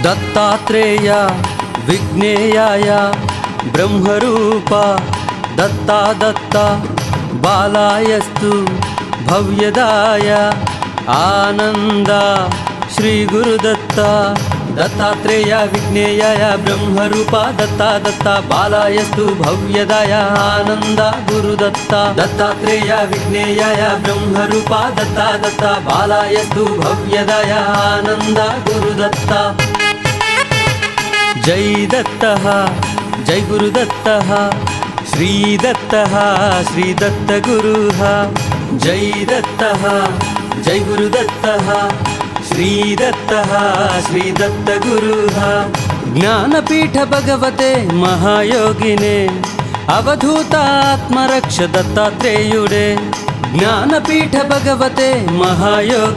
दत्तात्रेय विघ्नेयाय ब्रह्मरूप दत्ता दत्ता बालायस्तु भव्यदाय आनंद श्री गुरुदत्ता दत्तात्रेय विघ्नेयाय ब्रह्मरूप दत्ता दत्ता बालायस्तु भव्यदाय आनंद गुरुदत्ता दत्तात्रेय विघ्नेयाय ब्रह्मरूप दत्ता दत्ता बालायस्तु भव्यदाय आनंद गुरुदत्ता जय दत्तः जय गुरुदत्तः श्रीदत्तः श्रीदत्तगुरुः जय दत्तः जय गुरुदत्तः श्रीदत्तः श्रीदत्तगुरुः ज्ञानपीठ भगवते महायोगिने अवधूतात्मरक्ष दत्तात्रेयुडे ज्ञानपीठ भगवते महायोगिने